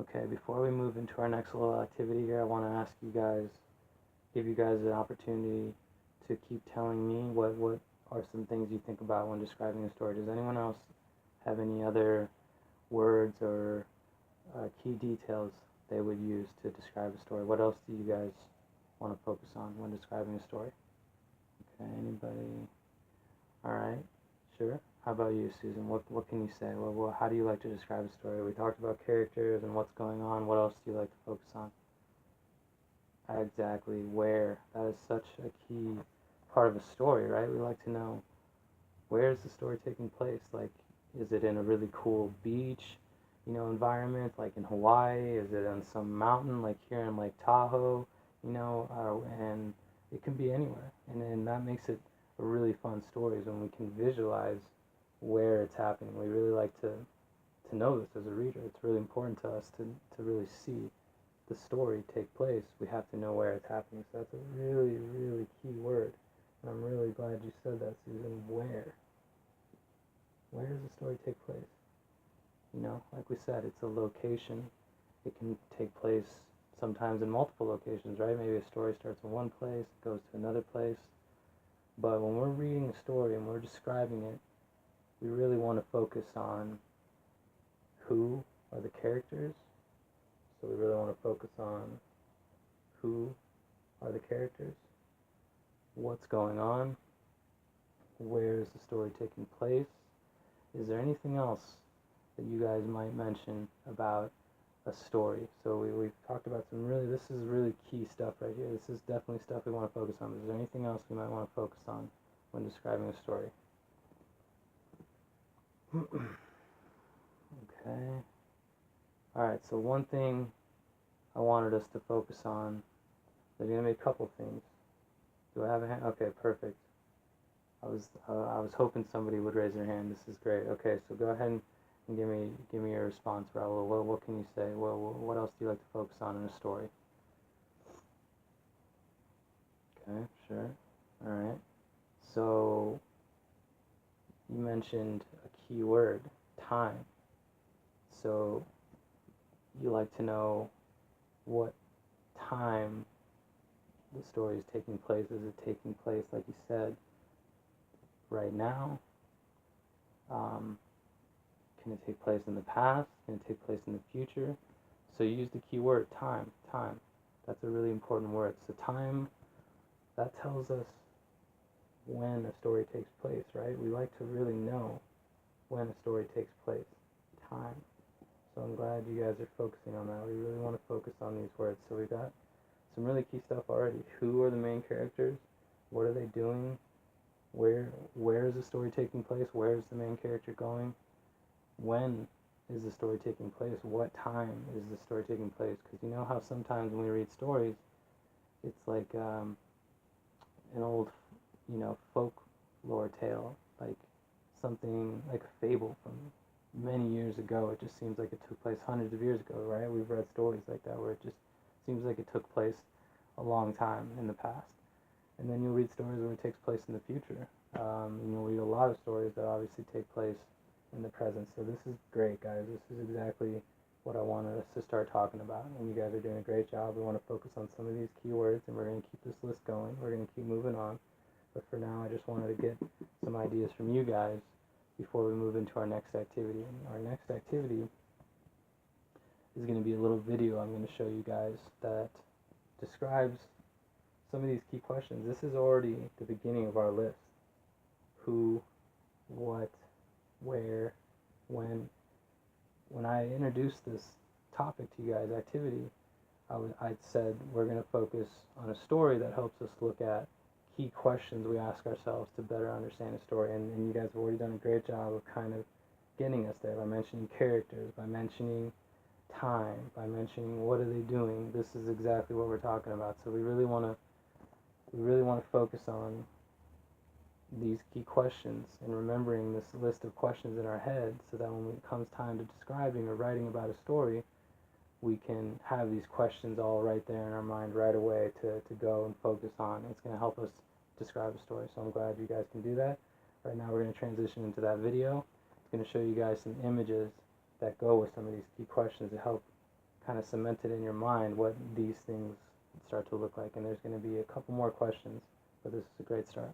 Okay, before we move into our next little activity here, I want to ask you guys, give you guys an opportunity to keep telling me what are some things you think about when describing a story. Does anyone else have any other words or key details they would use to describe a story? What else do you guys want to focus on when describing a story? Okay, anybody? All right, sure. How about you, Susan? What can you say? How do you like to describe a story? We talked about characters and what's going on. What else do you like to focus on? Exactly, where. That is such a key part of a story, right? We like to know, where is the story taking place? Like, is it in a really cool beach, environment, like in Hawaii? Is it on some mountain, like here in Lake Tahoe? And it can be anywhere. And then that makes it a really fun story is when we can visualize where it's happening. We really like to know this as a reader. It's really important to us to really see the story take place. We have to know where it's happening. So that's a really, really key word. And I'm really glad you said that, Susan. Where? Where does the story take place? Like we said, it's a location. It can take place sometimes in multiple locations, right? Maybe a story starts in one place, goes to another place. But when we're reading a story and we're describing it, we really want to focus on who are the characters. So we really want to focus on who are the characters, what's going on, where is the story taking place. Is there anything else that you guys might mention about a story? So we've talked about this is really key stuff right here. This is definitely stuff we want to focus on. Is there anything else we might want to focus on when describing a story? Okay. Alright, so one thing I wanted us to focus on, there's going to be a couple things. Do I have a hand? Okay, perfect. I was hoping somebody would raise their hand. This is great. Okay, so go ahead and give me your response, Raul. What can you say? What else do you like to focus on in a story? Okay, sure. All right. So you mentioned a key word, time. So you like to know what time the story is taking place. Is it taking place, like you said, right now? Can it take place in the past? Can it take place in the future? So you use the key word, time. Time. That's a really important word. So time, that tells us when a story takes place, right? We like to really know when a story takes place. Time. So I'm glad you guys are focusing on that. We really want to focus on these words. So we got some really key stuff already. Who are the main characters? What are they doing? Where is the story taking place? Where is the main character going? When is the story taking place? What time is the story taking place? Because you know how sometimes when we read stories, it's like an old, folklore tale, like something like a fable from many years ago. It just seems like it took place hundreds of years ago, right? We've read stories like that where it just seems like it took place a long time in the past. And then you'll read stories where it takes place in the future. You'll read a lot of stories that obviously take place in the present. So this is great, guys. This is exactly what I wanted us to start talking about. And you guys are doing a great job. We want to focus on some of these keywords, and we're going to keep this list going. We're going to keep moving on. But for now, I just wanted to get some ideas from you guys before we move into our next activity. And our next activity is going to be a little video I'm going to show you guys that describes some of these key questions. This is already the beginning of our list. Who, what, where, when. When I introduced this topic to you guys, activity, I said we're going to focus on a story that helps us look at key questions we ask ourselves to better understand a story. And you guys have already done a great job of kind of getting us there by mentioning characters, by mentioning time, by mentioning what are they doing. This is exactly what we're talking about. So we really want to focus on these key questions and remembering this list of questions in our head so that when it comes time to describing or writing about a story, we can have these questions all right there in our mind right away to go and focus on. It's going to help us describe a story. So I'm glad you guys can do that. Right now we're going to transition into that video. It's going to show you guys some images that go with some of these key questions to help kind of cemented in your mind what these things start to look like. And there's going to be a couple more questions, but this is a great start.